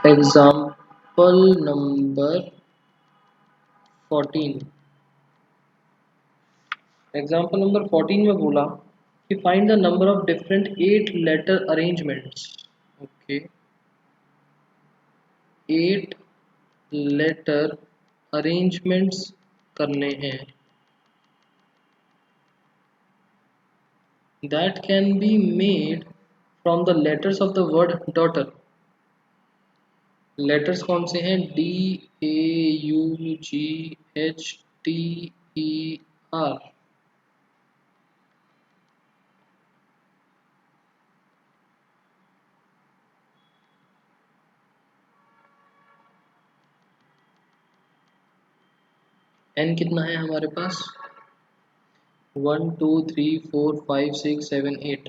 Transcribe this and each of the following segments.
Example number 14। Example number 14 में बोला कि find the number of different 8 letter arrangements. Okay, 8 letter arrangements करने हैं that can be made from the letters of the word daughter। Letters कौन से हैं? DAUGHTER। N कितना है हमारे पास? 1 2 3 4 5 6 7 8।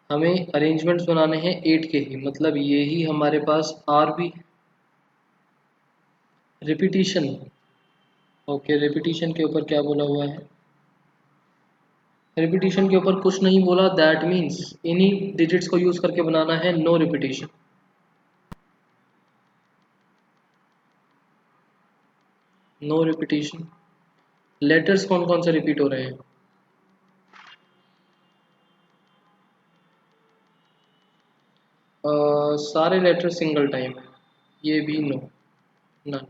हमें अरेंजमेंट्स बनाने हैं 8 के ही, मतलब ये ही हमारे पास आर भी। रिपीटिशन, ओके, रिपीटिशन के ऊपर क्या बोला हुआ है? रिपीटिशन के ऊपर कुछ नहीं बोला, दैट मीन्स इन्हीं डिजिट्स को यूज करके बनाना है, no repetition. No repetition. Letters कौन कौन से रिपीट हो रहे हैं? सारे लेटर सिंगल टाइम है, ये भी नो, नन।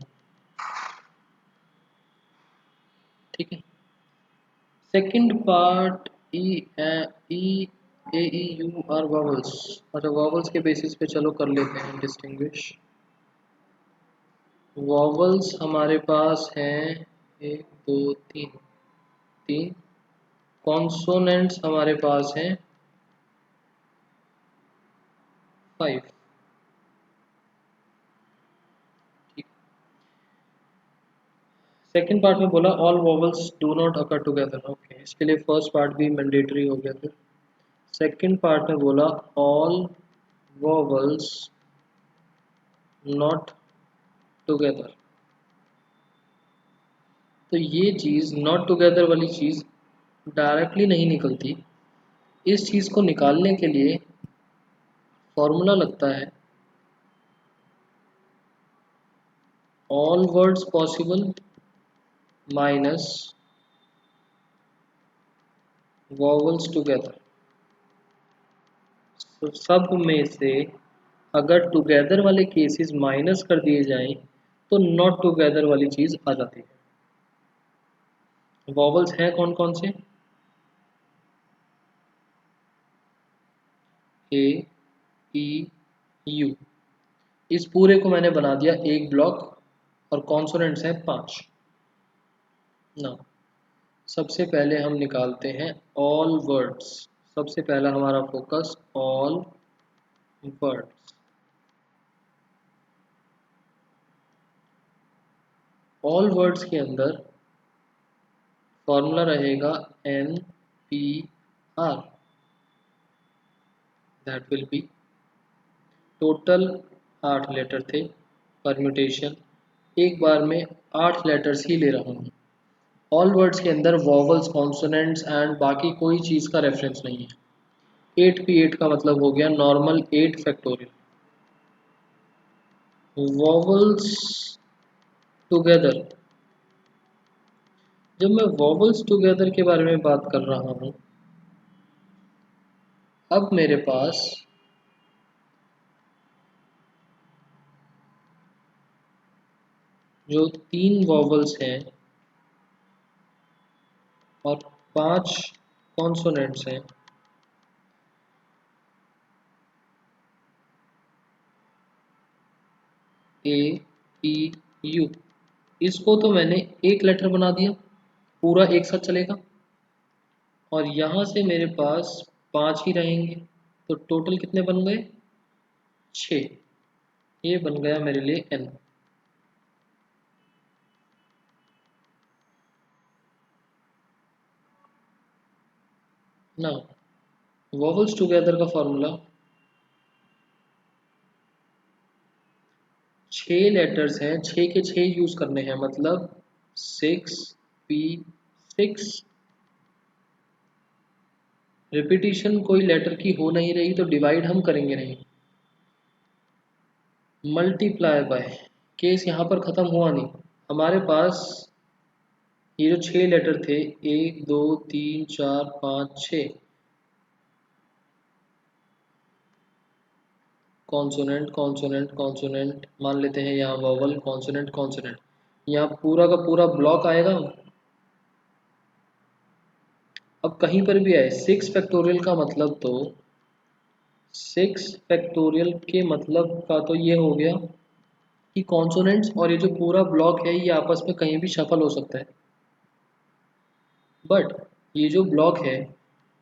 ठीक है। Second part, E E A E U are vowels. अच्छा, वॉवल्स के बेसिस पे चलो कर लेते हैं डिस्टिंग्विश। वॉवल्स हमारे पास हैं 1 2 3, 3। कॉन्सोनेंट्स हमारे पास हैं 5। ठीक। सेकेंड पार्ट में बोला all vowels do not occur together. Okay, इसके लिए फर्स्ट पार्ट भी मैंडेटरी हो गया फिर। सेकेंड पार्ट में बोला ऑल वॉवल्स नॉट टुगेदर। तो ये चीज़ नॉट टुगेदर वाली चीज़ डायरेक्टली नहीं निकलती। इस चीज़ को निकालने के लिए फॉर्मूला लगता है all words possible minus vowels together. तो सब में से अगर टुगेदर वाले केसेस माइनस कर दिए जाएं तो नॉट टुगेदर वाली चीज़ आ जाती है। वॉवल्स हैं कौन कौन से? ए ई यू। इस पूरे को मैंने बना दिया एक ब्लॉक, और कॉन्सोनेंट्स हैं 5 ना। सबसे पहले हम निकालते हैं ऑल वर्ड्स। सबसे पहला हमारा focus all words. All words के अंदर फॉर्मूला रहेगा NPR। That will be, total 8 letter थे, परम्यूटेशन एक बार में 8 लेटर्स ही ले रहा हूँ। ऑल वर्ड्स के अंदर वॉवल्स, कॉन्सोनेंट्स एंड बाकी कोई चीज़ का रेफरेंस नहीं है। 8P8 का मतलब हो गया नॉर्मल 8 फैक्टोरियल। वॉवल्स टुगेदर, जब मैं वॉवल्स टुगेदर के बारे में बात कर रहा हूँ, अब मेरे पास जो 3 वॉवल्स हैं और 5 कॉन्सोनेंट्स हैं, ए ई यू, इसको तो मैंने एक लेटर बना दिया, पूरा एक साथ चलेगा। और यहाँ से मेरे पास 5 ही रहेंगे, तो टोटल कितने बन गए? 6। ये बन गया मेरे लिए N। ना, वॉवल्स टुगेदर का फॉर्मूला 6 लेटर्स हैं, 6 के 6 यूज करने हैं, मतलब 6P6। रिपीटिशन कोई लेटर की हो नहीं रही तो डिवाइड हम करेंगे नहीं। मल्टीप्लाई बाय, केस यहाँ पर ख़त्म हुआ नहीं। हमारे पास ये जो 6 लेटर थे, 1 2 3 4 5 6, कॉन्सोनेंट कॉन्सोनेंट कॉन्सोनेंट मान लेते हैं, यहाँ वॉवल कॉन्सोनेंट कॉन्सोनेंट, यहाँ पूरा का पूरा ब्लॉक आएगा। अब कहीं पर भी आए 6 फैक्टोरियल का मतलब, तो 6 फैक्टोरियल के मतलब का तो ये हो गया कि कॉन्सोनेंट्स और ये जो पूरा ब्लॉक है ये आपस में कहीं भी शफल हो सकता है। बट ये जो ब्लॉक है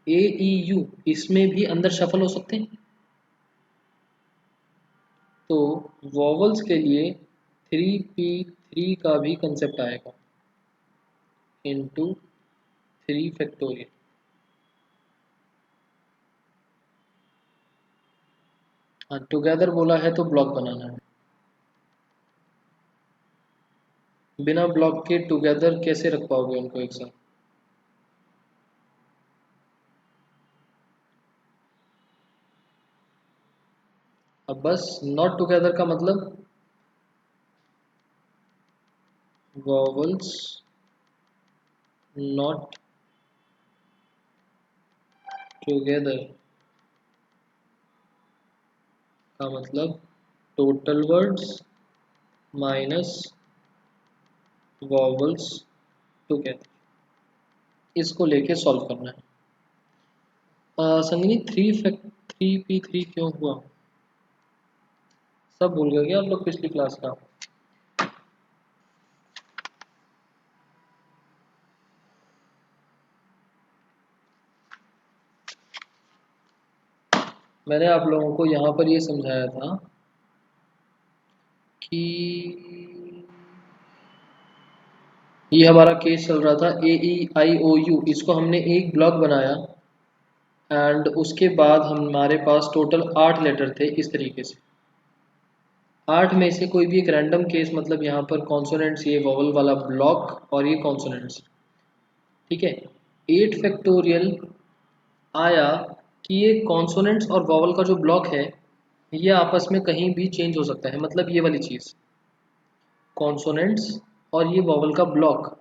ए ई यू, इसमें भी अंदर शफल हो सकते हैं। तो वॉवल्स के लिए 3p3 का भी कंसेप्ट आएगा, इंटू 3 फैक्टोरियल। हाँ, टुगेदर बोला है तो ब्लॉक बनाना है। बिना ब्लॉक के टुगेदर कैसे रख पाओगे उनको एक साथ? अब बस नॉट टुगेदर का मतलब वॉवल्स नॉट टुगेदर का मतलब total words minus vowels together, इसको लेके सॉल्व करना है। संगनी 3p3 क्यों हुआ, सब भूल गए क्या आप लोग पिछली क्लास का? मैंने आप लोगों को यहाँ पर ये समझाया था कि ये हमारा केस चल रहा था A E I O you, इसको हमने एक ब्लॉक बनाया एंड उसके बाद हमारे पास टोटल 8 लेटर थे इस तरीके से। 8 में से कोई भी एक रैंडम केस, मतलब यहाँ पर कॉन्सोनेंट्स, ये वॉवल वाला ब्लॉक और ये कॉन्सोनेंट्स, ठीक है। 8 फैक्टोरियल आया कि ये कॉन्सोनेंट्स और वॉवल का जो ब्लॉक है ये आपस में कहीं भी चेंज हो सकता है। मतलब ये वाली चीज़, कॉन्सोनेंट्स और ये वॉवल का ब्लॉक,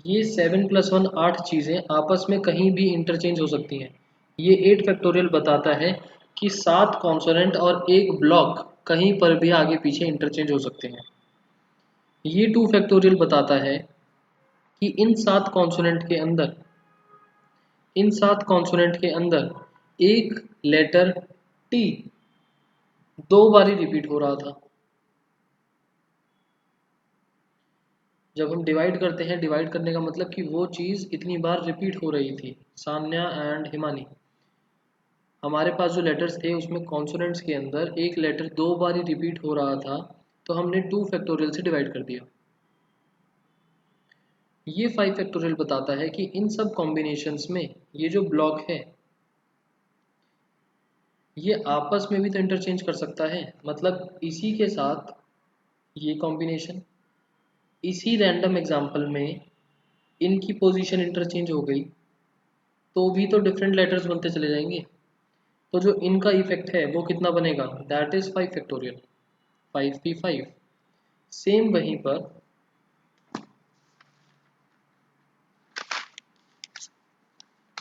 ये 7+1 8 चीज़ें आपस में कहीं भी इंटरचेंज हो सकती हैं। ये 8 फैक्टोरियल बताता है कि 7 कॉन्सोनेंट और एक ब्लॉक कहीं पर भी आगे पीछे इंटरचेंज हो सकते हैं। ये 2 फैक्टोरियल बताता है कि इन 7 कॉन्सोनेंट के अंदर एक लेटर टी 2 बारी रिपीट हो रहा था। जब हम डिवाइड करते हैं, डिवाइड करने का मतलब कि वो चीज़ इतनी बार रिपीट हो रही थी। सान्या एंड हिमानी, हमारे पास जो लेटर्स थे उसमें कॉन्सोनेंट्स के अंदर एक लेटर 2 बारी रिपीट हो रहा था, तो हमने 2 फैक्टोरियल से डिवाइड कर दिया। ये 5 फैक्टोरियल बताता है कि इन सब कॉम्बिनेशंस में ये जो ब्लॉक है ये आपस में भी तो इंटरचेंज कर सकता है। मतलब इसी के साथ ये कॉम्बिनेशन, इसी रैंडम एग्जाम्पल में इनकी पोजीशन इंटरचेंज हो गई तो भी तो डिफरेंट लेटर्स बनते चले जाएंगे। तो जो इनका इफेक्ट है वो कितना बनेगा, that is 5 factorial, 5p5। Same वहीं पर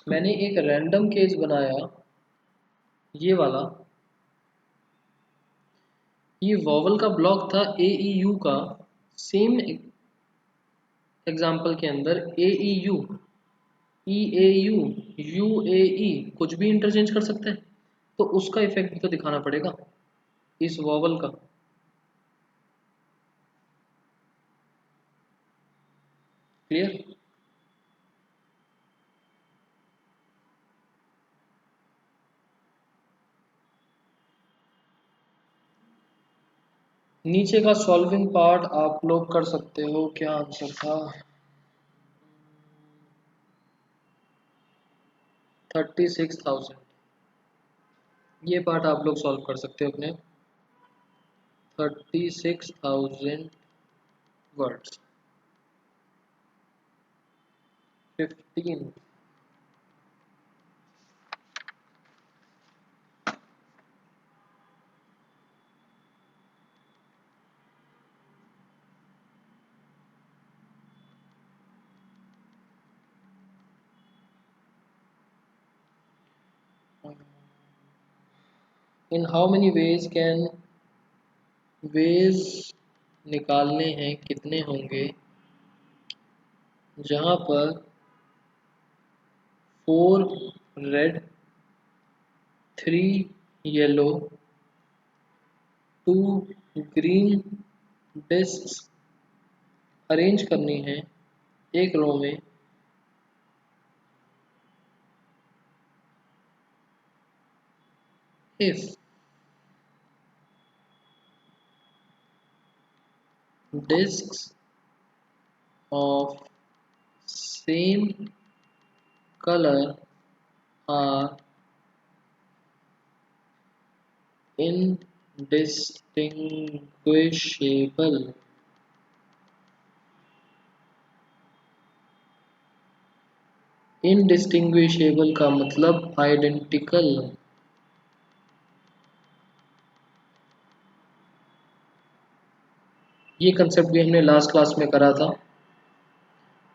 मैंने एक रैंडम केस बनाया, ये वाला, ये वॉवल का ब्लॉक था ए ई यू का। सेम एग्जाम्पल के अंदर A E U, E A U, U A E कुछ भी इंटरचेंज कर सकते हैं, तो उसका इफेक्ट भी तो दिखाना पड़ेगा इस वॉवल का। क्लियर? नीचे का सॉल्विंग पार्ट आप लोग कर सकते हो, क्या आंसर था? 36,000। ये पार्ट आप लोग सॉल्व कर सकते हो अपने। 36,000 words, 15। In how many ways can, ways निकालने हैं कितने होंगे जहाँ पर 4 red 3 yellow 2 green discs arrange करनी है एक रो में। If discs of same color are indistinguishable, indistinguishable का मतलब आइडेंटिकल। ये कंसेप्ट भी हमने लास्ट क्लास में करा था।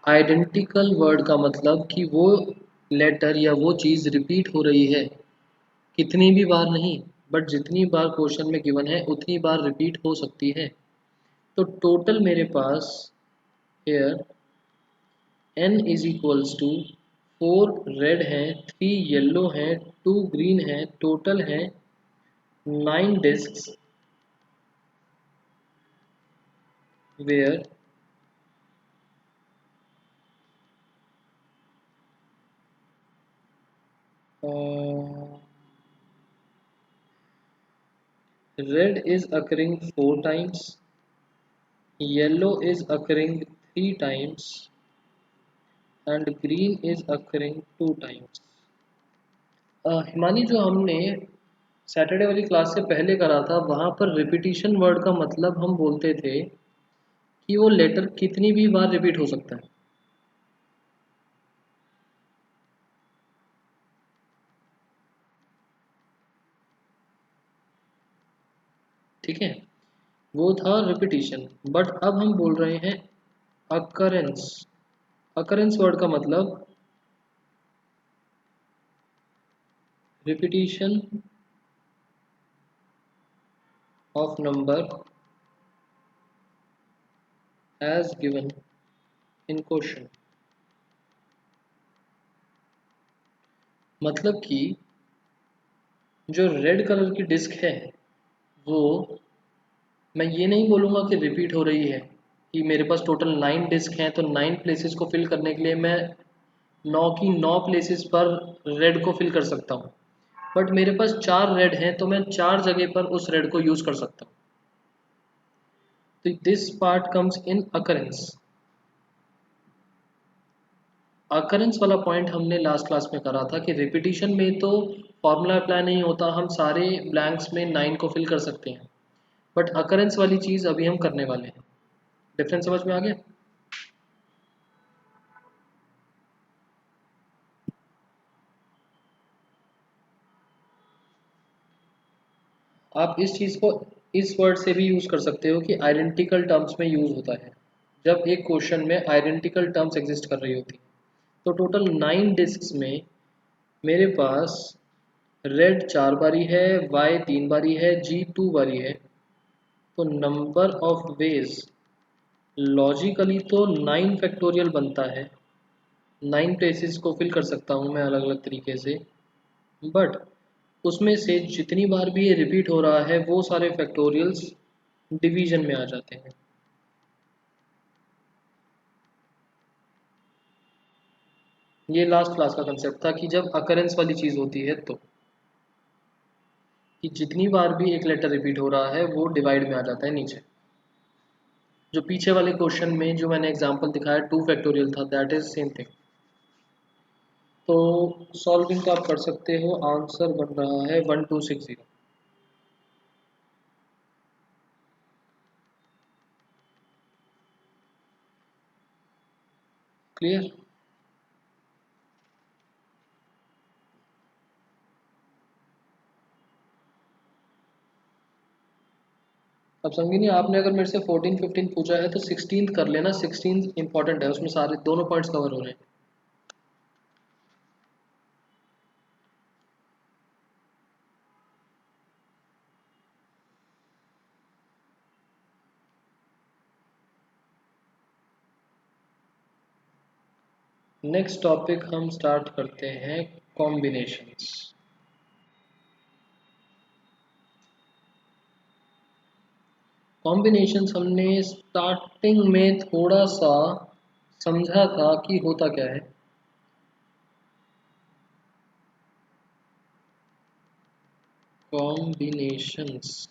आइडेंटिकल वर्ड का मतलब कि वो लेटर या वो चीज़ रिपीट हो रही है, कितनी भी बार नहीं, बट जितनी बार क्वेश्चन में गिवन है उतनी बार रिपीट हो सकती है। तो टोटल मेरे पास here n is equals to 4 red हैं 3 येलो हैं 2 ग्रीन हैं, टोटल है 9 discs where red is occurring 4 times, yellow is occurring 3 times and green is occurring 2 times। Himani, जो हमने सैटरडे वाली क्लास से पहले करा था वहाँ पर रिपीटिशन वर्ड का मतलब हम बोलते थे कि वो लेटर कितनी भी बार रिपीट हो सकता है। ठीक है, वो था रिपीटिशन। बट अब हम बोल रहे हैं अकरेंस। अकरेंस वर्ड का मतलब repetition of number as given in question. मतलब कि जो रेड कलर की डिस्क है वो, मैं ये नहीं बोलूँगा कि रिपीट हो रही है कि मेरे पास टोटल 9 डिस्क हैं तो 9 प्लेसेस को फिल करने के लिए मैं 9 की 9 प्लेसेस पर रेड को फिल कर सकता हूँ। बट मेरे पास 4 रेड हैं तो मैं 4 जगह पर उस रेड को यूज़ कर सकता हूँ। तो this part comes in occurrence. Occurrence वाला पॉइंट हमने लास्ट क्लास में करा था कि रिपीटिशन में तो फॉर्मूला अप्लाई नहीं होता, हम सारे ब्लैंक्स में 9 को फिल कर सकते हैं। बट अकरेंस वाली चीज़ अभी हम करने वाले हैं। डिफरेंस समझ में आ गया? आप इस चीज़ को इस वर्ड से भी यूज़ कर सकते हो कि आइडेंटिकल टर्म्स में यूज़ होता है जब एक क्वेश्चन में आइडेंटिकल टर्म्स एग्जिस्ट कर रही होती। तो टोटल 9 डिस्क्स में मेरे पास रेड 4 बारी है, वाई 3 बारी है, जी 2 बारी है। तो नंबर ऑफ वेज लॉजिकली तो 9 फैक्टोरियल बनता है, 9 प्लेसेस को फिल कर सकता हूँ मैं अलग अलग तरीके से। बट उसमें से जितनी बार भी ये रिपीट हो रहा है वो सारे फैक्टोरियल्स डिवीजन में आ जाते हैं। ये लास्ट क्लास का कंसेप्ट था कि जब अकरेंस वाली चीज़ होती है तो कि जितनी बार भी एक लेटर रिपीट हो रहा है वो डिवाइड में आ जाता है नीचे। जो पीछे वाले क्वेश्चन में जो मैंने एग्जांपल दिखाया 2 फैक्टोरियल था, दैट इज सेम थिंग। तो सॉल्विंग का आप कर सकते हो, आंसर बन रहा है 1260। क्लियर? अब समझिए नहीं, आपने अगर मेरे से 14 15 पूछा है तो 16 कर लेना, 16 इंपॉर्टेंट है, उसमें सारे दोनों पॉइंट्स कवर हो रहे हैं। नेक्स्ट टॉपिक हम स्टार्ट करते हैं कॉम्बिनेशंस। कॉम्बिनेशंस हमने स्टार्टिंग में थोड़ा सा समझा था कि होता क्या है। कॉम्बिनेशंस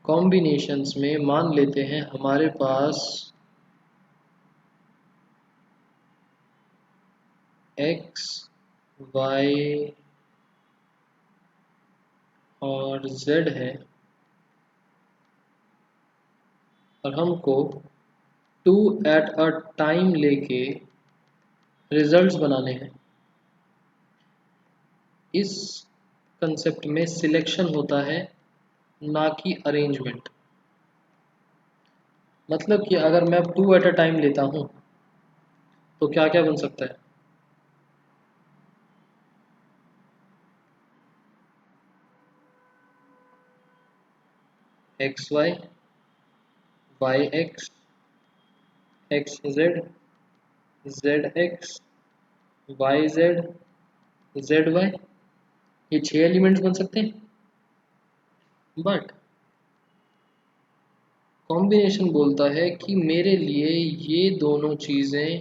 कॉम्बिनेशंस में मान लेते हैं हमारे पास x y और z है और हमको 2 एट अ टाइम लेके रिजल्ट्स बनाने हैं। इस कंसेप्ट में सिलेक्शन होता है, ना कि अरेंजमेंट। मतलब कि अगर मैं 2 एट अ टाइम लेता हूँ तो क्या क्या बन सकता है। X Y, Y X, X Z, Z X, Y Z, Z Y, ये 6 एलिमेंट्स बन सकते हैं। बट कॉम्बिनेशन बोलता है कि मेरे लिए ये दोनों चीज़ें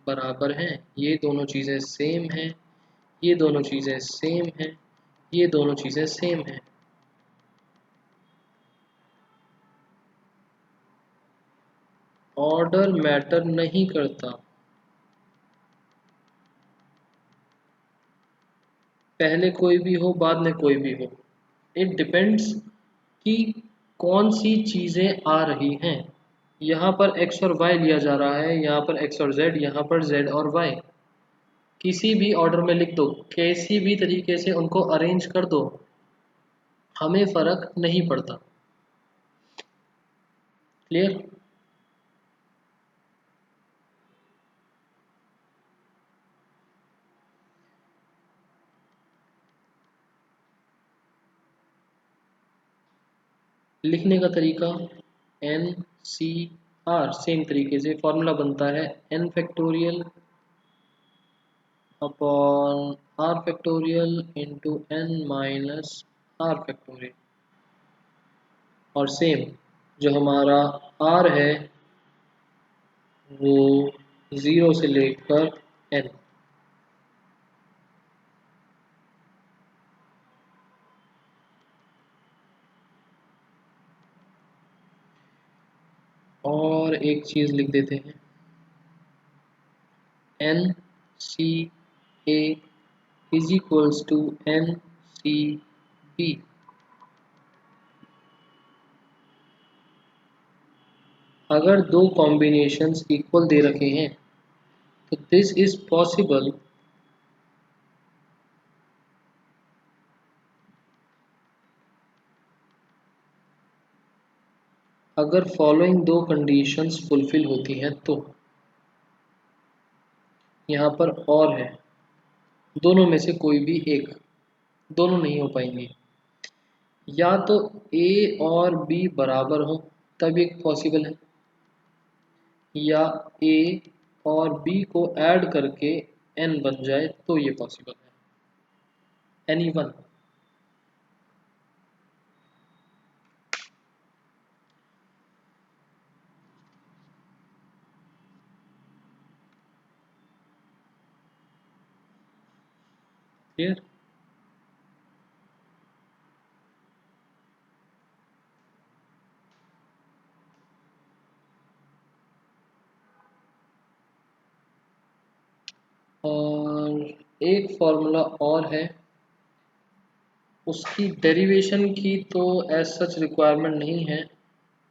बराबर हैं, ये दोनों चीज़ें सेम हैं, ये दोनों चीज़ें सेम हैं, ये दोनों चीज़ें सेम हैं। ऑर्डर मैटर नहीं करता, पहले कोई भी हो बाद में कोई भी हो। इट डिपेंड्स कि कौन सी चीज़ें आ रही हैं। यहाँ पर x और y लिया जा रहा है, यहाँ पर x और z, यहाँ पर z और y। किसी भी ऑर्डर में लिख दो, किसी भी तरीके से उनको अरेंज कर दो, हमें फ़र्क नहीं पड़ता। क्लियर? लिखने का तरीका एन सी आर, सेम तरीके से फॉर्मूला बनता है n factorial upon R factorial into n minus R factorial. और सेम जो हमारा r है वो 0 से लेकर n। और एक चीज़ लिख देते हैं, N C A is equals to N C B. अगर दो कॉम्बिनेशंस इक्वल दे रखे हैं तो दिस इज पॉसिबल अगर फॉलोइंग दो कंडीशंस फुलफिल होती हैं। तो यहाँ पर और है, दोनों में से कोई भी एक, दोनों नहीं हो पाएंगे। या तो ए और बी बराबर हो तब एक पॉसिबल है, या ए और बी को ऐड करके एन बन जाए तो ये पॉसिबल है। Any one. क्लियर? और एक फॉर्मूला और है, उसकी डेरिवेशन की तो एज सच रिक्वायरमेंट नहीं है,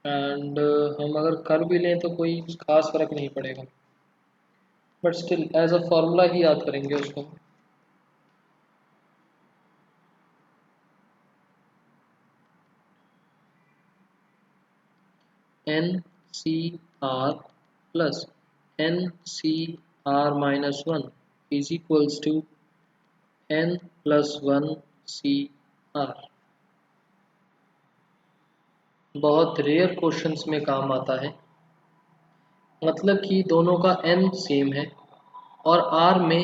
एंड हम अगर कर भी लें तो कोई खास फर्क नहीं पड़ेगा, but still as a formula ही याद करेंगे उसको। N C r plus n C r minus one is equals to n plus one C r. बहुत रेयर क्वेश्चंस में काम आता है। मतलब कि दोनों का n सेम है और r में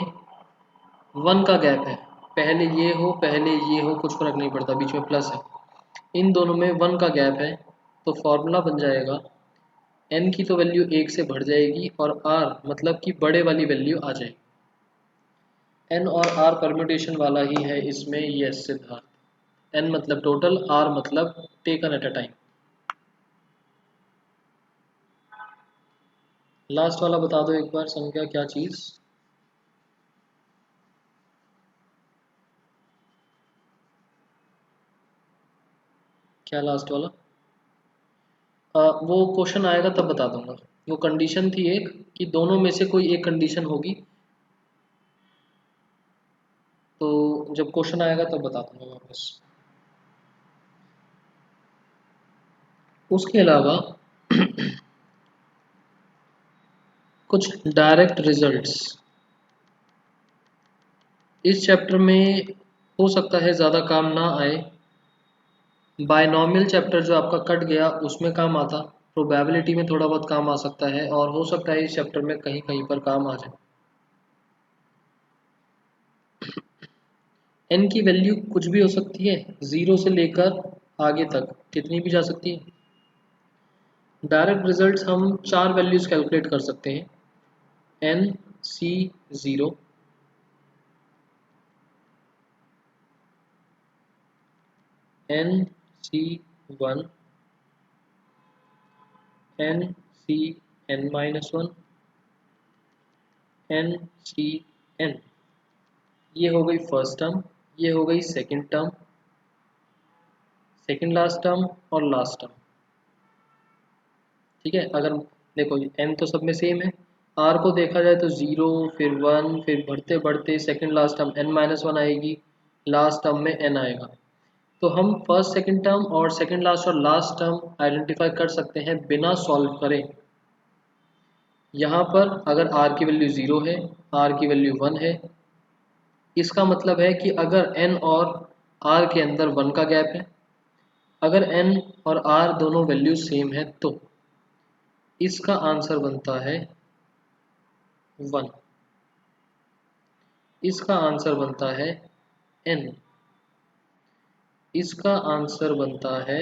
1 का गैप है। पहले ये हो कुछ फर्क नहीं पड़ता, बीच में प्लस है। इन दोनों में 1 का गैप है, तो फॉर्मूला बन जाएगा n की तो वैल्यू 1 से बढ़ जाएगी और r मतलब कि बड़े वाली वैल्यू आ जाएगी। n और r परम्यूटेशन वाला ही है इसमें, यस सिद्धार्थ। n मतलब टोटल, r मतलब taken at a time. Last वाला बता दो एक बार, संख्या क्या चीज़? क्या लास्ट वाला? वो क्वेश्चन आएगा तब बता दूंगा। वो कंडीशन थी एक, कि दोनों में से कोई एक कंडीशन होगी, तो जब क्वेश्चन आएगा तब बता दूंगा वापस। उसके अलावा कुछ डायरेक्ट रिजल्ट्स इस चैप्टर में हो सकता है ज़्यादा काम ना आए। बायनॉमियल चैप्टर जो आपका कट गया उसमें काम आता, प्रोबेबिलिटी में थोड़ा बहुत काम आ सकता है, और हो सकता है इस चैप्टर में कहीं कहीं पर काम आ जाए। n की वैल्यू कुछ भी हो सकती है, 0 से लेकर आगे तक कितनी भी जा सकती है। डायरेक्ट रिजल्ट्स हम 4 वैल्यूज कैलकुलेट कर सकते हैं, n, c, 0, n, c, 1, n, c, n minus 1, n, c, n। ये हो गई फर्स्ट टर्म, ये हो गई second term, second last term और लास्ट टर्म। ठीक है, अगर देखो n तो सब में सेम है, r को देखा जाए तो 0, फिर 1, फिर बढ़ते बढ़ते second last term n minus 1 आएगी, लास्ट टर्म में n आएगा। तो हम फर्स्ट सेकंड टर्म और सेकंड लास्ट और लास्ट टर्म आइडेंटिफाई कर सकते हैं बिना सॉल्व करे। यहाँ पर अगर r की वैल्यू 0 है, r की वैल्यू 1 है, इसका मतलब है कि अगर n और r के अंदर 1 का गैप है, अगर n और r दोनों वैल्यू सेम है, तो इसका आंसर बनता है 1। इसका आंसर बनता है n। इसका आंसर बनता है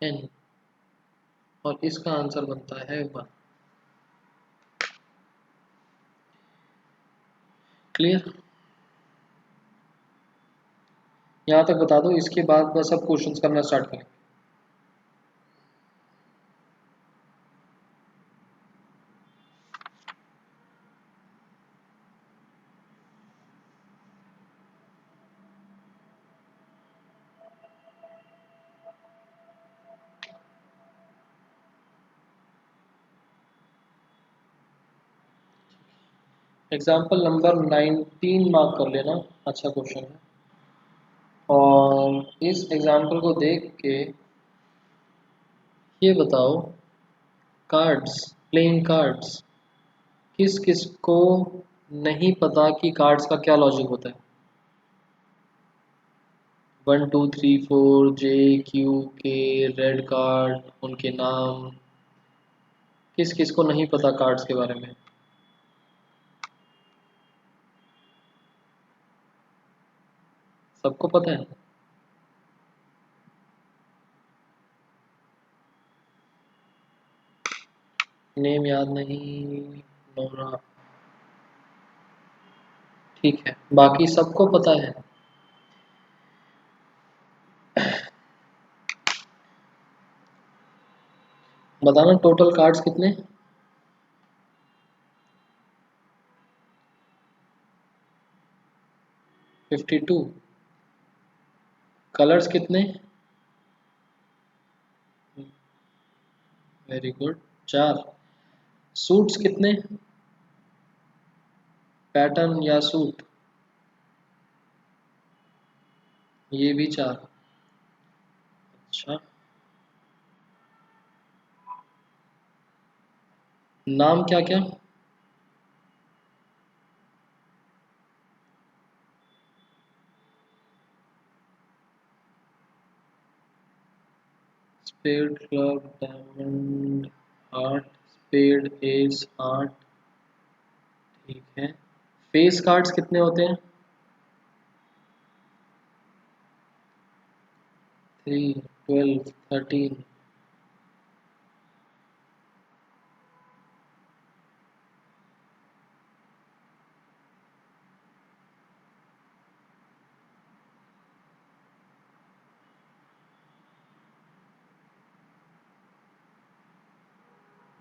n, और इसका आंसर बनता है 1। क्लियर? यहाँ तक बता दो, इसके बाद बस अब क्वेश्चंस करना स्टार्ट करें। एग्जाम्पल नंबर 19 मार्क कर लेना, अच्छा क्वेश्चन है। और इस एग्जाम्पल को देख के ये बताओ, कार्ड्स, प्लेइंग कार्ड्स, किस किस को नहीं पता कि कार्ड्स का क्या लॉजिक होता है? 1 2 3 4 जे क्यू के, रेड कार्ड, उनके नाम, किस किस को नहीं पता कार्ड्स के बारे में? सबको पता है। नेम याद नहीं, नोरा, ठीक है, बाकी सबको पता है। बताना टोटल कार्ड्स कितने? 52। कलर्स कितने? Very good, 4। सूट्स कितने? पैटर्न या सूट, ये भी 4। अच्छा, नाम क्या क्या? Spade, club, diamond, heart, spade, ace, heart. ठीक है। फेस कार्ड्स कितने होते हैं? 3, 12, 13।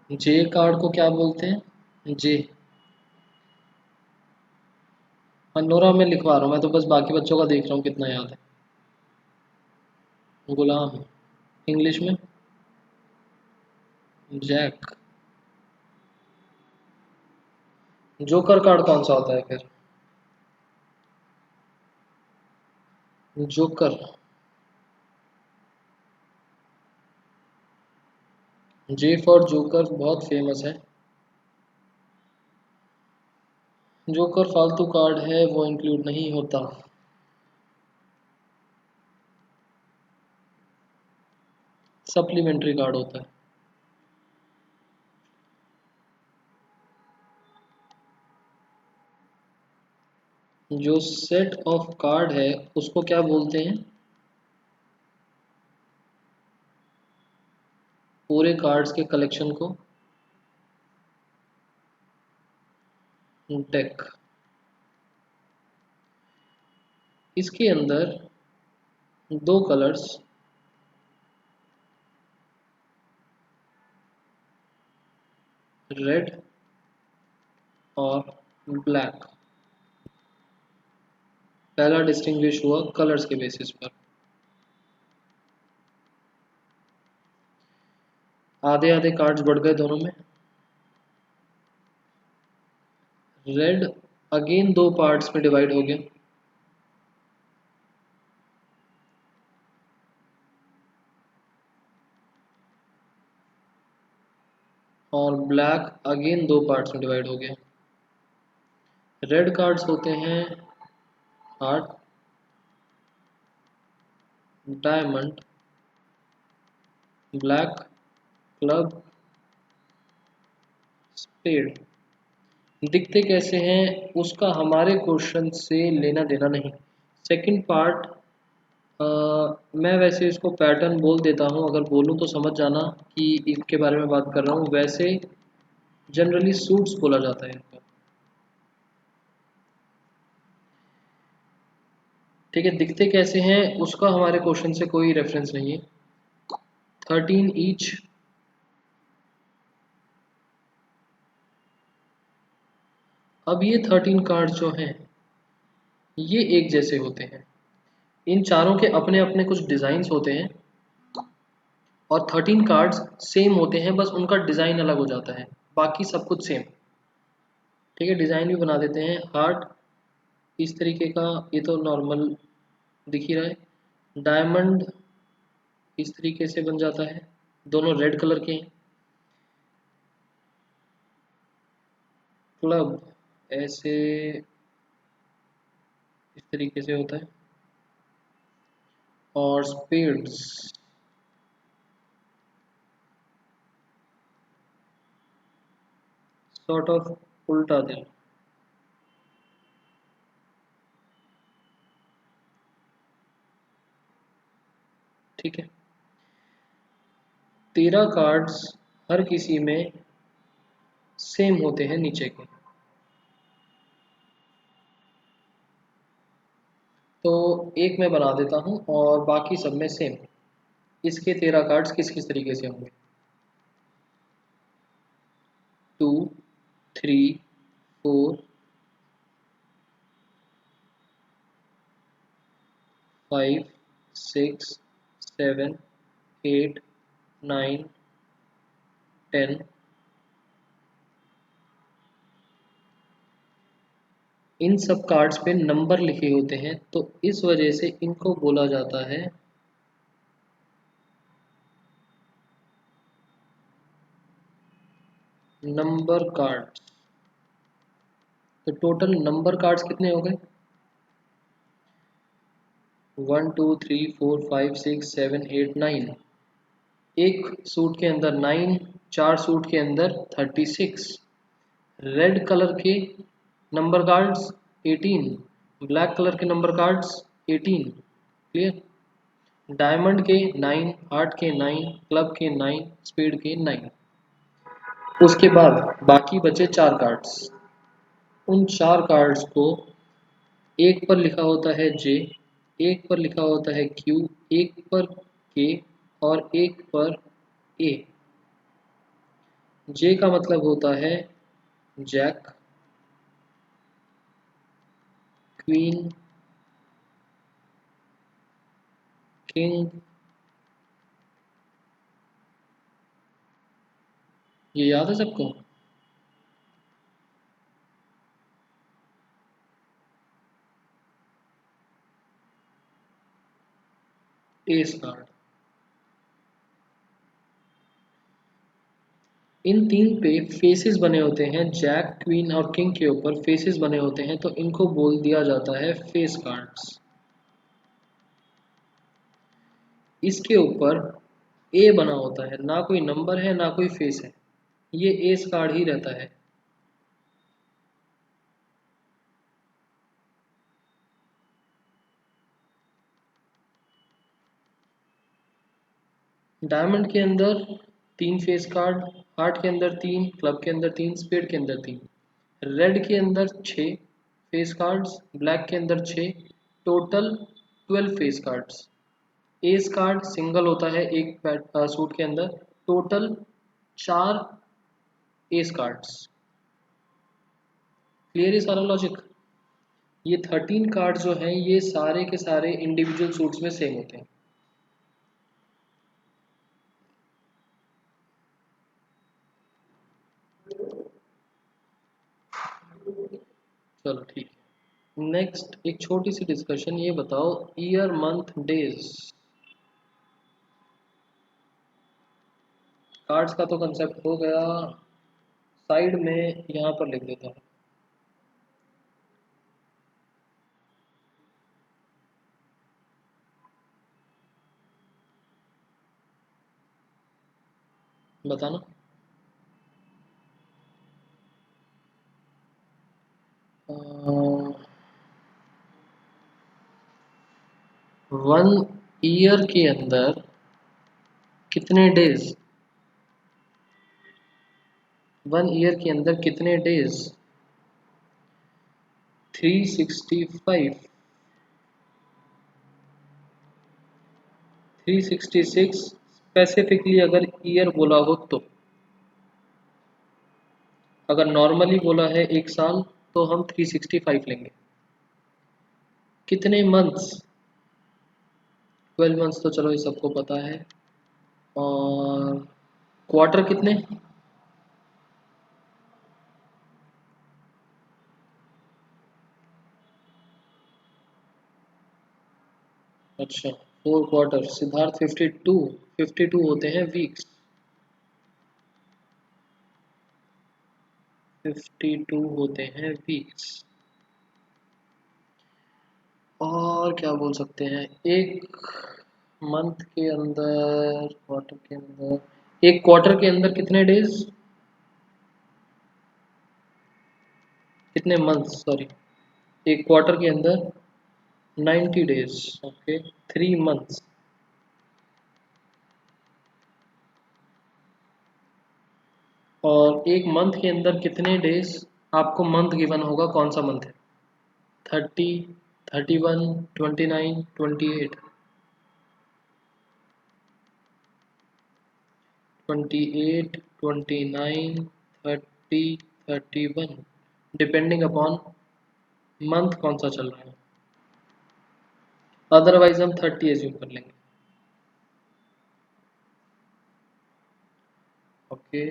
जे कार्ड को क्या बोलते हैं? जे। अनोरा में लिखवा रहा हूँ मैं तो, बस बाकी बच्चों का देख रहा हूँ कितना याद है। गुलाम। इंग्लिश में? जैक। जोकर कार्ड कौन सा होता है फिर? जोकर। जे फॉर जोकर बहुत फेमस है। जोकर फालतू कार्ड है, वो इंक्लूड नहीं होता। सप्लीमेंट्री कार्ड होता है। जो सेट ऑफ कार्ड है उसको क्या बोलते हैं? पूरे कार्ड्स के कलेक्शन को? डेक। इसके अंदर दो कलर्स, रेड और ब्लैक, पहला डिस्टिंग्विश हुआ कलर्स के बेसिस पर। आधे आधे कार्ड्स बढ़ गए दोनों में। रेड अगेन दो पार्ट्स में डिवाइड हो गया, और ब्लैक अगेन दो पार्ट्स में डिवाइड हो गया। रेड कार्ड्स होते हैं heart, diamond, black, club, spade. दिखते कैसे हैं उसका हमारे क्वेश्चन से लेना देना नहीं। सेकंड पार्ट, मैं वैसे इसको पैटर्न बोल देता हूँ, अगर बोलूँ तो समझ जाना कि इसके बारे में बात कर रहा हूँ। वैसे जनरली सूट्स बोला जाता है इनको। ठीक है, दिखते कैसे हैं उसका हमारे क्वेश्चन से कोई रेफरेंस नहीं है। 13 ईच। अब ये 13 कार्ड जो हैं ये एक जैसे होते हैं। इन चारों के अपने अपने कुछ डिज़ाइंस होते हैं, और 13 कार्ड्स सेम होते हैं, बस उनका डिज़ाइन अलग हो जाता है, बाकी सब कुछ सेम। ठीक है, डिज़ाइन भी बना देते हैं। हार्ट इस तरीके का, ये तो नॉर्मल दिख ही रहा है। डायमंड इस तरीके से बन जाता है, दोनों रेड कलर के हैं। क्लब ऐसे इस तरीके से होता है, और स्पेड्स सॉर्ट ऑफ उल्टा दिल। ठीक है, 13 कार्ड्स हर किसी में सेम होते हैं नीचे के। तो एक मैं बना देता हूँ और बाकी सब में सेम। इसके 13 कार्ड्स किस किस तरीके से होंगे? 2, 3, 4, 5, 6, 7, 8, 9, 10। इन सब कार्ड्स पे नंबर लिखे होते हैं, तो इस वजह से इनको बोला जाता है नंबर कार्ड्स। तो टोटल नंबर कार्ड्स कितने हो गए? 1, 2, 3, 4, 5, 6, 7, 8, 9। एक सूट के अंदर 9, 4 सूट के अंदर 36। रेड कलर के नंबर कार्ड्स 18, ब्लैक कलर के नंबर कार्ड्स 18। क्लियर। डायमंड के 9, हार्ट के 9, क्लब के 9, स्पेड के 9। उसके बाद बाकी बचे 4 कार्ड्स। उन 4 कार्ड्स को एक पर लिखा होता है जे, एक पर लिखा होता है क्यू, एक पर के और एक पर ए। जे का मतलब होता है जैक, क्वीन, किंग, ये याद है सबको। S card. इन 3 पे फेसेस बने होते हैं, जैक, क्वीन और किंग के ऊपर फेसेस बने होते हैं, तो इनको बोल दिया जाता है फेस कार्ड्स। इसके ऊपर ए बना होता है, ना कोई नंबर है ना कोई फेस है, ये एस कार्ड ही रहता है। डायमंड के अंदर 3 फेस कार्ड, हार्ट के अंदर 3, क्लब के अंदर 3, स्पेड के अंदर 3। रेड के अंदर 6 फेस कार्ड्स, ब्लैक के अंदर 6, total 12 face cards. S card single होता है एक सूट के अंदर, टोटल 4 एस कार्ड्स। क्लियर है सारा लॉजिक। ये 13 कार्ड जो हैं ये सारे के सारे इंडिविजुअल सूट्स में सेम होते हैं। चलो ठीक है। नेक्स्ट एक छोटी सी डिस्कशन, ये बताओ ईयर, मंथ, डेज। कार्ड्स का तो कंसेप्ट हो गया, साइड में यहाँ पर लिख देता हूँ। बताना। 1 ईयर के अंदर कितने डेज, 1 ईयर के अंदर कितने डेज? 365, 366 स्पेसिफिकली अगर ईयर बोला हो तो। अगर नॉर्मली बोला है एक साल तो हम 365 लेंगे। कितने मंथ्स? 12 मंथ्स तो चलो ये सबको पता है। और क्वार्टर कितने? अच्छा 4 क्वार्टर। सिद्धार्थ 52, 52 होते हैं वीक्स। 52 होते हैं वीक्स। और क्या बोल सकते हैं, एक मंथ के अंदर, क्वार्टर के अंदर, एक क्वार्टर के अंदर कितने डेज, कितने मंथ्स सॉरी, एक क्वार्टर के अंदर 90 डेज। Okay 3 months. और एक मंथ के अंदर कितने डेज, आपको मंथ गिवन होगा कौन सा मंथ है। 30, 31, 29, 28। 28, 29, 30, 31, डिपेंडिंग अपॉन मंथ कौन सा चल रहा है। अदरवाइज हम 30 एज्यूम कर लेंगे। ओके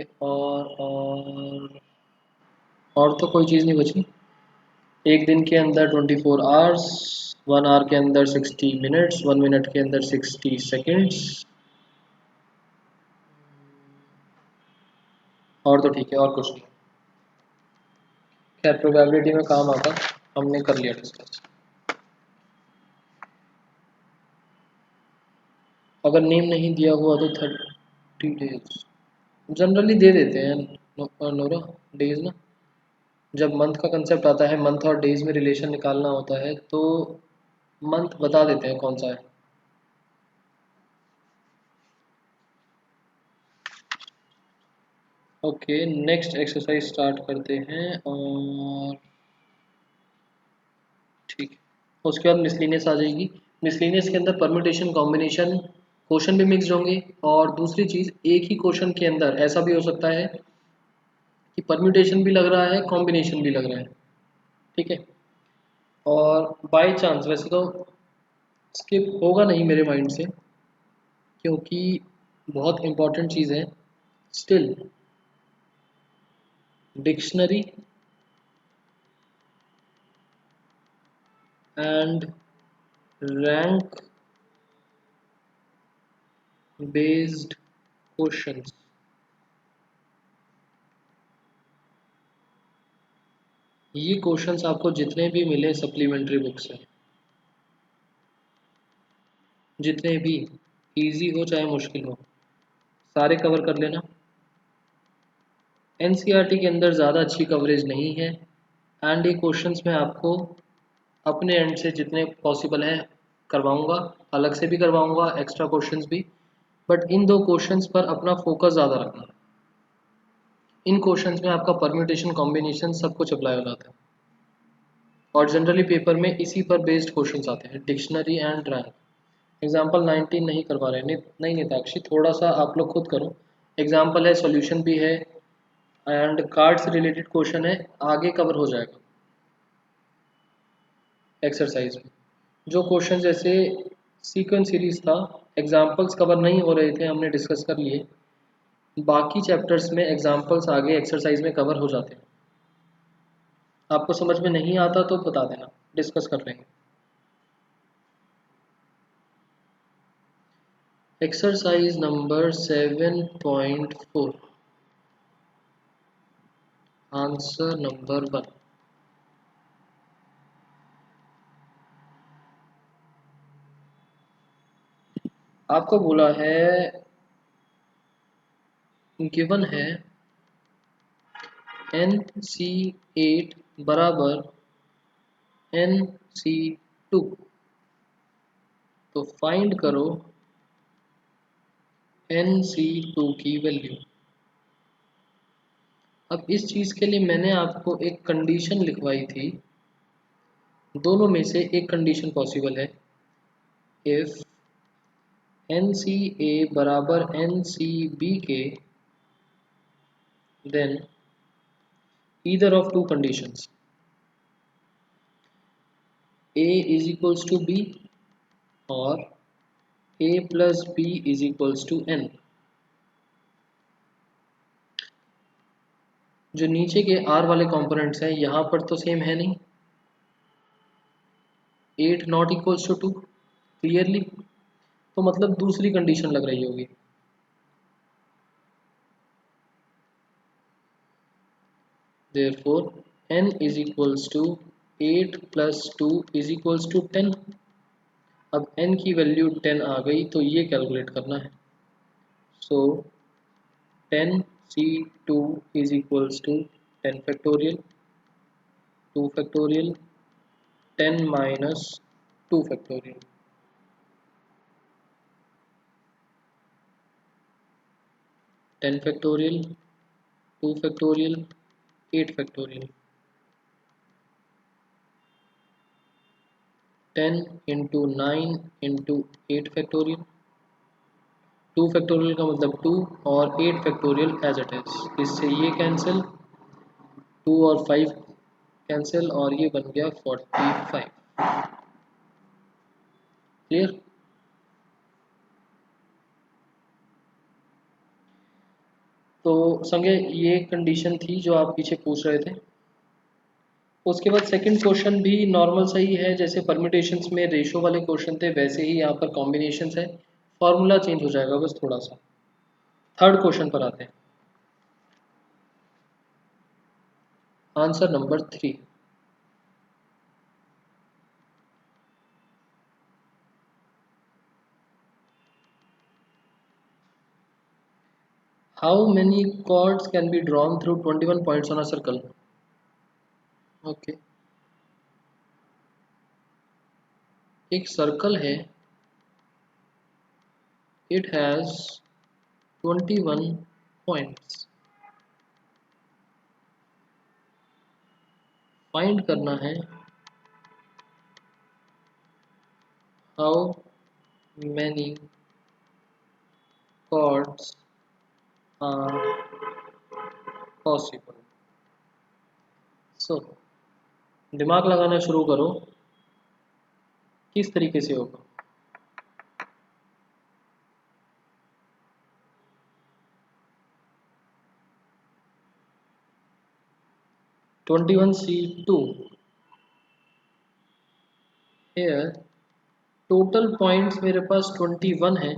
और तो कोई चीज़ नहीं बची। एक दिन के अंदर 24 आवर्स, 1 आवर के अंदर 60 मिनट्स, 1 मिनट के अंदर 60 सेकेंड्स। और तो ठीक है, और कुछ नहीं। खैर प्रोबेबिलिटी में काम आता, हमने कर लिया डिस्कस। अगर नेम नहीं दिया हुआ तो 30 डेज जनरली दे देते हैं नोरा, डेज ना। जब मंथ का कंसेप्ट आता है, मंथ और डेज में रिलेशन निकालना होता है, तो मंथ बता देते हैं कौन सा है। ओके, नेक्स्ट एक्सरसाइज स्टार्ट करते हैं। और ठीक है, उसके बाद मिसलिनियस आ जाएगी। मिसलिनियस के अंदर परम्यूटेशन कॉम्बिनेशन क्वेश्चन भी मिक्सड होंगे। और दूसरी चीज़, एक ही क्वेश्चन के अंदर ऐसा भी हो सकता है कि परम्यूटेशन भी लग रहा है, कॉम्बिनेशन भी लग रहा है। ठीक है, और बाय चांस वैसे तो स्किप होगा नहीं मेरे माइंड से, क्योंकि बहुत इंपॉर्टेंट चीज़ है। Still dictionary and rank based questions, ये क्वेश्चंस आपको जितने भी मिले सप्लीमेंट्री बुक से, जितने भी, इजी हो चाहे मुश्किल हो, सारे कवर कर लेना। एनसीईआरटी के अंदर ज़्यादा अच्छी कवरेज नहीं है। एंड ये क्वेश्चंस मैं आपको अपने एंड से जितने पॉसिबल है करवाऊंगा, अलग से भी करवाऊंगा, एक्स्ट्रा क्वेश्चंस भी। बट इन दो क्वेश्चंस पर अपना फोकस ज़्यादा रखना। इन क्वेश्चंस में आपका परम्यूटेशन कॉम्बिनेशन सब कुछ अप्लाई हो जाता है। और जनरली पेपर में इसी पर बेस्ड क्वेश्चंस आते हैं, डिक्शनरी एंड रैंक। एग्जाम्पल 19 नहीं करवा रहे, नहीं नेताक्षी, थोड़ा सा आप लोग खुद करो। एग्जाम्पल है, सॉल्यूशन भी है, एंड कार्ड से रिलेटेड क्वेश्चन है, आगे कवर हो जाएगा एक्सरसाइज में। जो क्वेश्चन जैसे सीक्वेंस सीरीज था, एग्जाम्पल्स कवर नहीं हो रहे थे, हमने डिस्कस कर लिए। बाकी चैप्टर्स में एग्जाम्पल्स आगे एक्सरसाइज में कवर हो जाते हैं। आपको समझ में नहीं आता तो बता देना, डिस्कस कर लेंगे। Exercise number 7.4, answer number 1। आपको बोला है, गिवन है NC8 बराबर NC2, तो फाइंड करो NC2 की वैल्यू। अब इस चीज़ के लिए मैंने आपको एक कंडीशन लिखवाई थी, दोनों में से एक कंडीशन पॉसिबल है। इफ NCA बराबर NCB के, then either of two conditions, A is equals to B और A plus B is equals to N। जो नीचे के R वाले कंपोनेंट्स हैं यहाँ पर तो सेम है नहीं, 8 नॉट इक्वल्स टू 2 क्लियरली, तो मतलब दूसरी कंडीशन लग रही होगी। Therefore n is equals to 8 plus 2 is equals to 10। अब n की वैल्यू 10 आ गई, तो ये कैलकुलेट करना है। सो 10C2 is equals to 10 factorial, 2 factorial, 10 minus 2 factorial, 10 factorial, 2 factorial, 8 factorial. 10 into 9 into 8 factorial, 2 factorial का मतलब 2 और 8 फैक्टोरियल एज इट इज। इससे ये कैंसिल, 2 और 5 कैंसिल, और ये बन गया 45। क्लियर? तो संगे ये कंडीशन थी जो आप पीछे पूछ रहे थे। उसके बाद सेकंड क्वेश्चन भी नॉर्मल सही है, जैसे परम्यूटेशंस में रेशो वाले क्वेश्चन थे वैसे ही यहाँ पर कॉम्बिनेशंस है, फॉर्मूला चेंज हो जाएगा बस थोड़ा सा। थर्ड क्वेश्चन पर आते हैं, answer number 3। How many chords can be drawn through 21 points on a circle? Okay, एक सर्कल है, इट हैज 21 पॉइंट्स। फाइंड करना है how many chords are possible. So दिमाग लगाना शुरू करो, किस तरीके से होगा। (21C2) here टोटल पॉइंट्स मेरे पास 21 है।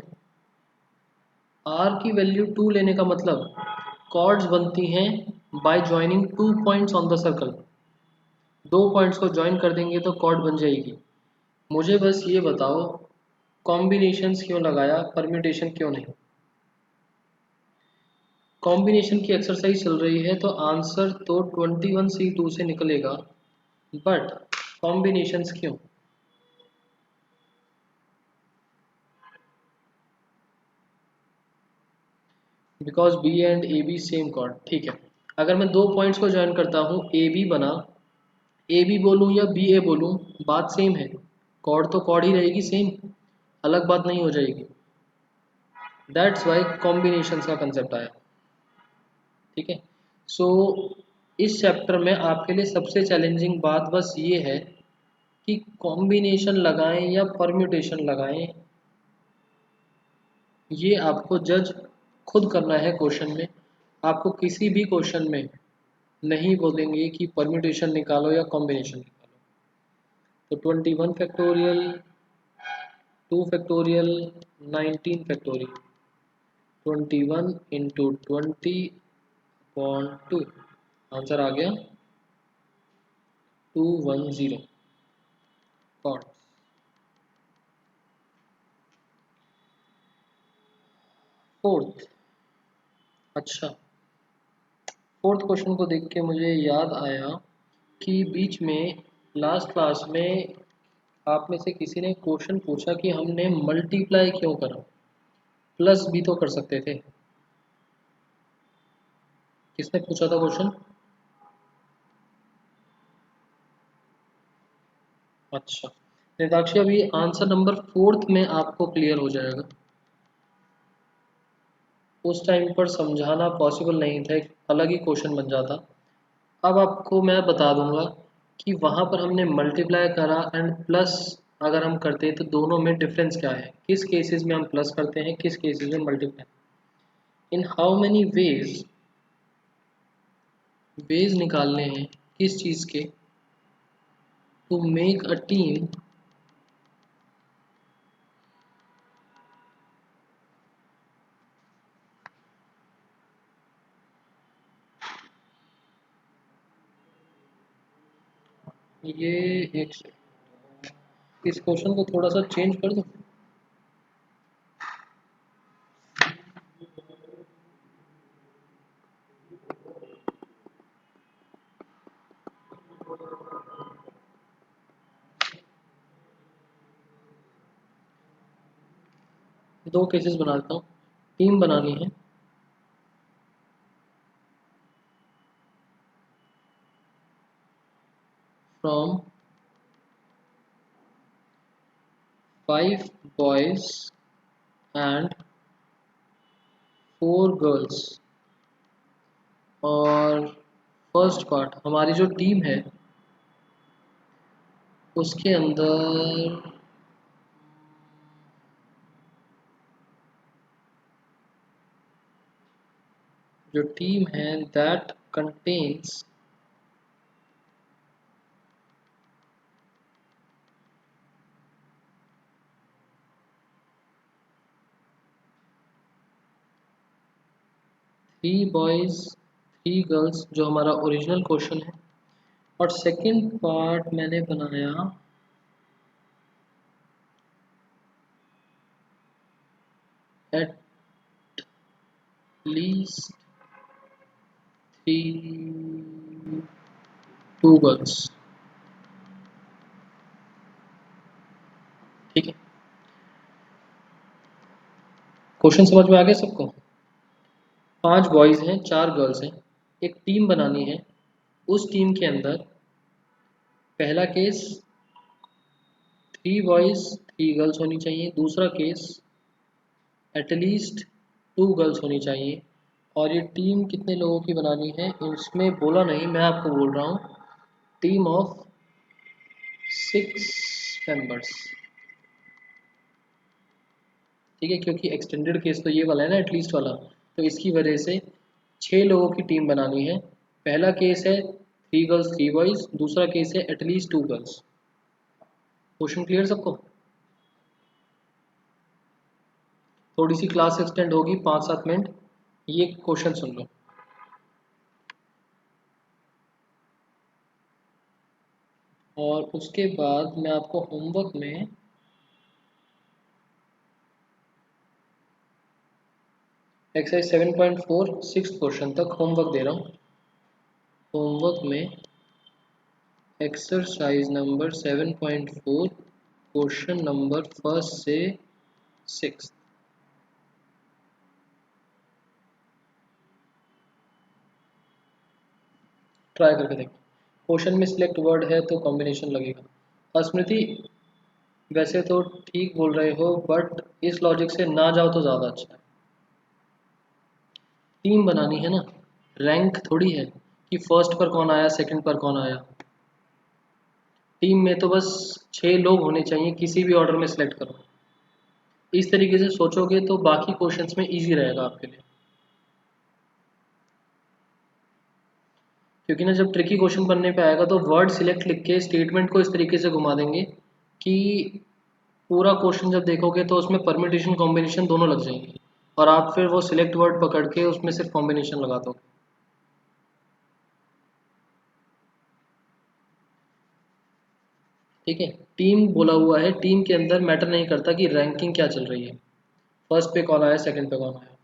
r की वैल्यू 2 लेने का मतलब कॉर्ड्स बनती हैं by joining 2 points on the circle. 2 points को ज्वाइन कर देंगे तो कॉर्ड बन जाएगी। मुझे बस ये बताओ कॉम्बिनेशंस क्यों लगाया, परम्यूटेशन क्यों नहीं। कॉम्बिनेशन की एक्सरसाइज चल रही है तो आंसर तो 21C2 से निकलेगा, बट कॉम्बिनेशंस क्यों? Because B and A B same chord. ठीक है, अगर मैं 2 पॉइंट्स को ज्वाइन करता हूँ, ए बी बना, ए बी बोलूँ या बी ए बोलूँ, बात सेम है, कॉर्ड तो कॉर्ड ही रहेगी सेम, अलग बात नहीं हो जाएगी। दैट्स वाई कॉम्बिनेशंस का कंसेप्ट आया। ठीक है, सो इस चैप्टर में आपके लिए सबसे चैलेंजिंग बात बस ये है कि कॉम्बिनेशन लगाएं या परम्यूटेशन लगाएं, ये आपको जज खुद करना है क्वेश्चन में। आपको किसी भी क्वेश्चन में नहीं बोलेंगे कि परम्यूटेशन निकालो या कॉम्बिनेशन निकालो। तो 21 factorial, 2 factorial, 19 factorial, 21 into 20/2, answer आ गया 210 कॉर्ड। फोर्थ, अच्छा, फोर्थ क्वेश्चन को देख के मुझे याद आया कि बीच में लास्ट क्लास में आप में से किसी ने क्वेश्चन पूछा कि हमने मल्टीप्लाई क्यों करा, प्लस भी तो कर सकते थे। किसने पूछा था क्वेश्चन? अच्छा, निताक्षी, अभी आंसर नंबर फोर्थ में आपको क्लियर हो जाएगा। उस टाइम पर समझाना पॉसिबल नहीं था, एक अलग ही क्वेश्चन बन जाता। अब आपको मैं बता दूंगा कि वहाँ पर हमने मल्टीप्लाई करा एंड प्लस अगर हम करते हैं तो दोनों में डिफरेंस क्या है, किस केसेस में हम प्लस करते हैं, किस केसेस में multiply, in how many ways, ways निकालने हैं किस चीज़ के, टू मेक अ टीम ये एक, इस क्वेश्चन को थोड़ा सा चेंज कर दो। दो केसेस बना देता हूँ, टीम बनानी है, फ्रॉम 5 बॉयज एंड 4 गर्ल्स। और फर्स्ट पार्ट हमारी जो टीम है उसके अंदर जो टीम है दैट कंटेन्स 3 बॉयज 3 गर्ल्स, जो हमारा ओरिजिनल क्वेश्चन है। और सेकंड पार्ट मैंने बनाया एट लीस्ट 2 गर्ल्स। ठीक है, क्वेश्चन समझ में आ गया सबको? 5 बॉयज हैं, 4 गर्ल्स हैं, एक टीम बनानी है। उस टीम के अंदर पहला केस 3 बॉयज 3 गर्ल्स होनी चाहिए, दूसरा केस एटलीस्ट 2 गर्ल्स होनी चाहिए। और ये टीम कितने लोगों की बनानी है इसमें बोला नहीं, मैं आपको बोल रहा हूँ टीम ऑफ 6 मेंबर्स। ठीक है, क्योंकि एक्सटेंडेड केस तो ये वाला है ना, एटलीस्ट वाला, तो इसकी वजह से 6 लोगों की टीम बनानी है। पहला केस है 3 गर्ल्स 3 बॉयज, दूसरा केस है एटलीस्ट 2 गर्ल्स। क्वेश्चन क्लियर सबको? थोड़ी सी क्लास एक्सटेंड होगी 5-7 मिनट, ये क्वेश्चन सुन लो। और उसके बाद मैं आपको होमवर्क में एक्सरसाइज 7.4 6 क्वेश्चन तक होमवर्क दे रहा हूँ। होमवर्क में exercise number 7.4 question number first से 6 ट्राई करके देखो। क्वेश्चन में सिलेक्ट वर्ड है तो कॉम्बिनेशन लगेगा। स्मृति, वैसे तो ठीक बोल रहे हो बट इस लॉजिक से ना जाओ तो ज़्यादा अच्छा है। टीम बनानी है ना, रैंक थोड़ी है कि फर्स्ट पर कौन आया सेकंड पर कौन आया। टीम में तो बस 6 लोग होने चाहिए, किसी भी ऑर्डर में सिलेक्ट करो। इस तरीके से सोचोगे तो बाकी क्वेश्चंस में इजी रहेगा आपके लिए। क्योंकि ना जब ट्रिकी क्वेश्चन बनने पे आएगा तो वर्ड सिलेक्ट लिख के स्टेटमेंट को इस तरीके से घुमा देंगे कि पूरा क्वेश्चन जब देखोगे तो उसमें परम्यूटेशन कॉम्बिनेशन दोनों लग जाएंगे, और आप फिर वो सिलेक्ट वर्ड पकड़ के उसमें सिर्फ कॉम्बिनेशन लगा दोगे। ठीक है, टीम बोला हुआ है, टीम के अंदर मैटर नहीं करता कि रैंकिंग क्या चल रही है, फर्स्ट पे कौन आया सेकंड पे कौन आया।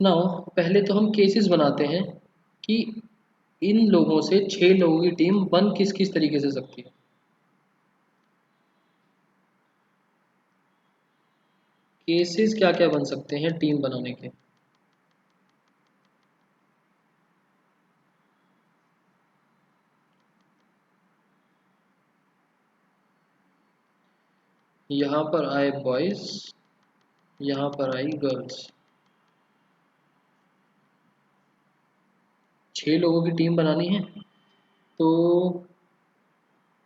नाउ पहले तो हम केसेस बनाते हैं कि इन लोगों से 6 लोगों की टीम बन किस किस तरीके से सकती है। केसेस क्या क्या बन सकते हैं टीम बनाने के? यहाँ पर आए बॉयज, यहाँ पर आई गर्ल्स, 6 लोगों की टीम बनानी है। तो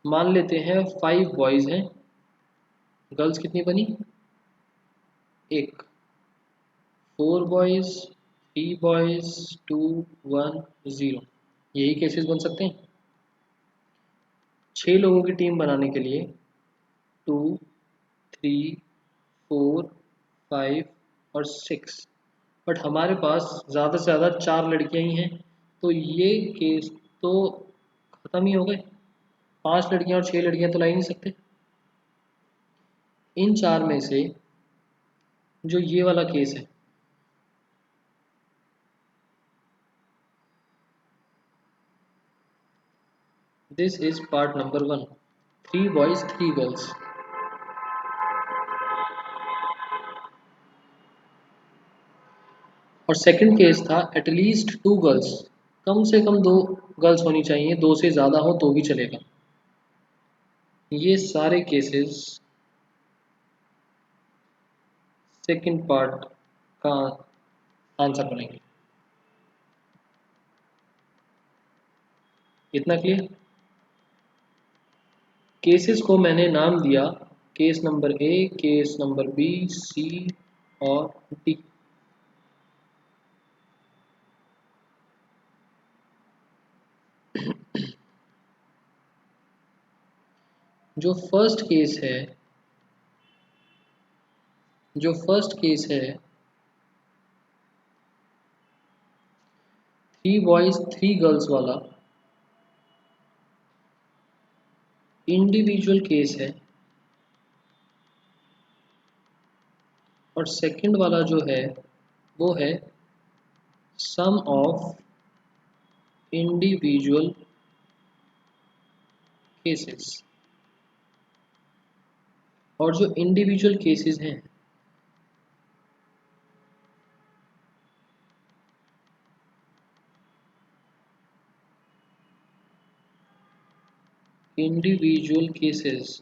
मान लेते हैं 5 बॉयज हैं, गर्ल्स कितनी बनी? एक। 4 बॉयज 3 बॉयज 2 1 0, यही केसेस बन सकते हैं। 6 लोगों की टीम बनाने के लिए 2 3 4 5 और 6, बट हमारे पास ज़्यादा से ज़्यादा 4 लड़कियां ही हैं, तो ये केस तो ख़त्म ही हो गए। 5 लड़कियां और 6 लड़कियां तो ला ही नहीं सकते। इन 4 में से जो ये वाला केस है, this is part number 1, 3 boys 3 girls. और सेकंड केस था एटलीस्ट 2 गर्ल्स, कम से कम 2 गर्ल्स होनी चाहिए, 2 से ज़्यादा हो तो भी चलेगा। ये सारे केसेस सेकंड पार्ट का आंसर बनेंगे। इतना क्लियर? केसेस को मैंने नाम दिया case number A, case number B, C और डी। जो फर्स्ट केस है, जो फर्स्ट केस है 3 बॉयज 3 गर्ल्स वाला, इंडिविजुअल केस है। और सेकंड वाला जो है वो है सम ऑफ इंडिविजुअल केसेस। और जो इंडिविजुअल केसेस हैं इंडिविजुअल केसेस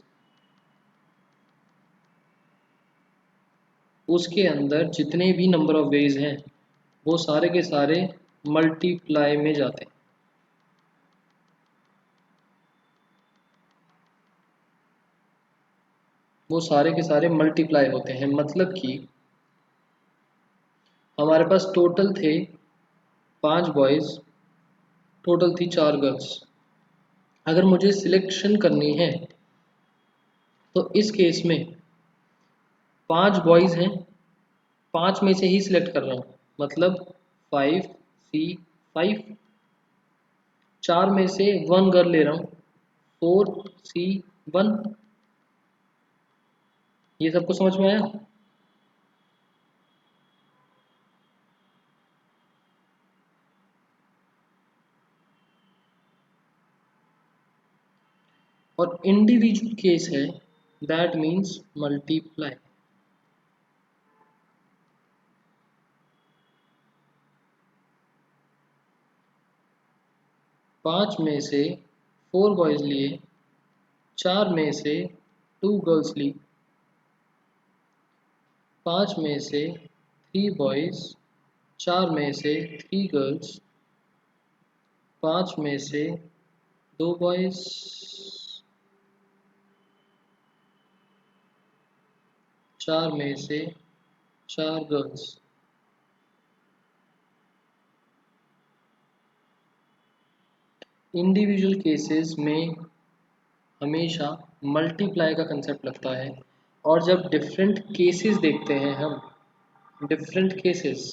उसके अंदर जितने भी नंबर ऑफ वेज हैं वो सारे के सारे मल्टीप्लाई में जाते हैं। वो सारे के सारे मल्टीप्लाई होते हैं, मतलब कि हमारे पास टोटल थे 5 बॉयज़, टोटल थी 4 गर्ल्स। अगर मुझे सिलेक्शन करनी है तो इस केस में 5 बॉयज़ हैं, 5 में से ही सिलेक्ट कर रहा हूँ, मतलब 5C5। 4 में से 1 गर्ल ले रहा हूँ, 4C1। ये सबको समझ में आया? और इंडिविजुअल केस है, दैट मीन्स मल्टीप्लाई। 5 में से 4 बॉयज़ लिए, 4 में से 2 गर्ल्स ली, 5 में से 3 बॉयज़, 4 में से 3 गर्ल्स, 5 में से 2 बॉयज़, 4 में से 4 गर्ल्स। इंडिविजुअल केसेस में हमेशा मल्टीप्लाई का कंसेप्ट लगता है, और जब डिफरेंट केसेस देखते हैं हम, डिफरेंट केसेस,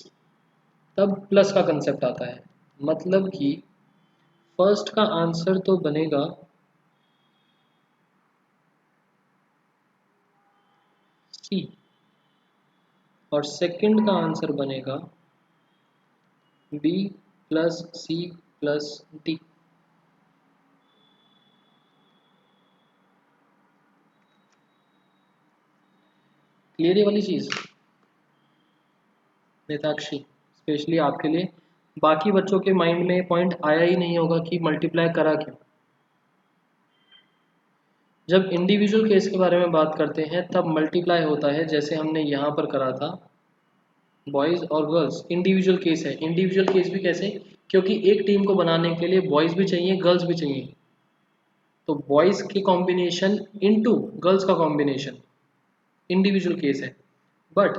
तब प्लस का कंसेप्ट आता है। मतलब कि फर्स्ट का आंसर तो बनेगा सी, और सेकंड का आंसर बनेगा B plus C plus D. Clear ये वाली चीज़ नेताक्षी, स्पेशली आपके लिए। बाकी बच्चों के माइंड में पॉइंट आया ही नहीं होगा कि मल्टीप्लाई करा क्यों। जब इंडिविजुअल केस के बारे में बात करते हैं तब मल्टीप्लाई होता है, जैसे हमने यहाँ पर करा था बॉयज़ और गर्ल्स। इंडिविजुअल केस है। इंडिविजुअल केस भी कैसे? क्योंकि एक टीम को बनाने के लिए बॉयज़ भी चाहिए, गर्ल्स भी चाहिए, तो बॉयज़ की कॉम्बिनेशन इनटू गर्ल्स का कॉम्बिनेशन इंडिविजुअल केस है। बट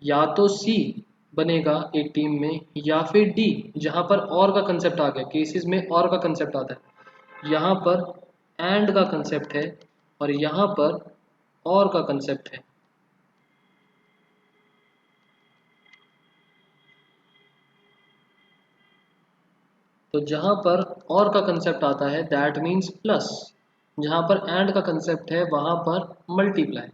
या तो सी बनेगा एक टीम में, या फिर डी, जहां पर और का कंसेप्ट आ गया। केसेस में और का कंसेप्ट आता है, यहाँ पर एंड का कंसेप्ट है और यहाँ पर और का कंसेप्ट है। तो जहां पर और का कंसेप्ट आता है दैट मीन्स प्लस, जहां पर एंड का कंसेप्ट है वहां पर मल्टीप्लाई।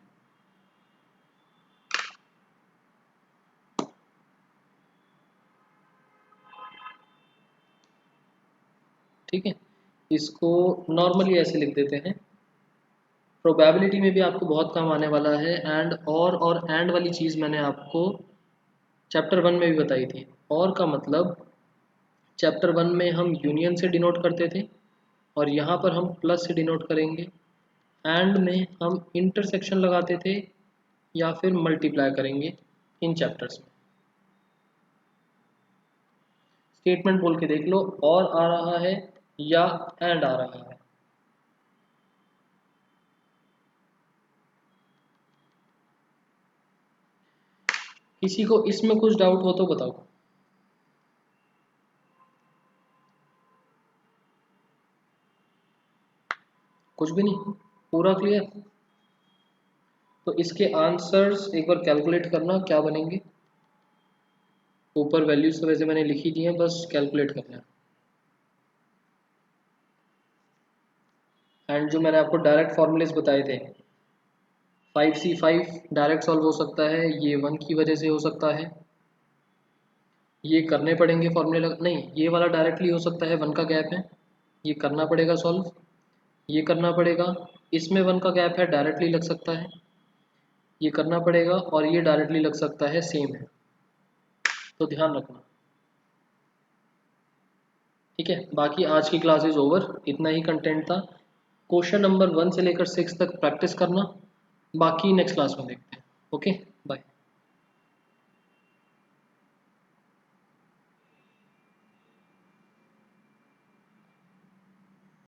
ठीक है, इसको नॉर्मली ऐसे लिख देते हैं। प्रोबेबिलिटी में भी आपको बहुत काम आने वाला है। एंड और एंड वाली चीज़ मैंने आपको चैप्टर 1 में भी बताई थी। और का मतलब चैप्टर 1 में हम यूनियन से डिनोट करते थे, और यहाँ पर हम प्लस से डिनोट करेंगे। एंड में हम इंटरसेक्शन लगाते थे या फिर मल्टीप्लाई करेंगे इन चैप्टर्स में। स्टेटमेंट बोल के देख लो, और आ रहा है या एंड आ रहा है। किसी को इसमें कुछ डाउट हो तो बताओ। कुछ भी नहीं, पूरा क्लियर? तो इसके आंसर्स एक बार कैलकुलेट करना क्या बनेंगे। ऊपर वैल्यूज तो वैसे मैंने लिखी दी है, बस कैलकुलेट करना है। एंड जो मैंने आपको डायरेक्ट फॉर्मूलेस बताए थे, 5C5 डायरेक्ट सॉल्व हो सकता है, ये 1 की वजह से हो सकता है। ये करने पड़ेंगे फॉर्मूले नहीं, ये वाला डायरेक्टली हो सकता है, 1 का गैप है, ये करना पड़ेगा सॉल्व, ये करना पड़ेगा, इसमें 1 का गैप है, डायरेक्टली लग सकता है, ये करना पड़ेगा, और ये डायरेक्टली लग सकता है, सेम है, तो ध्यान रखना। ठीक है, बाकी आज की क्लास इज ओवर, इतना ही कंटेंट था। क्वेश्चन नंबर 1 से लेकर 6 तक प्रैक्टिस करना, बाकी नेक्स्ट क्लास में देखते हैं। ओके।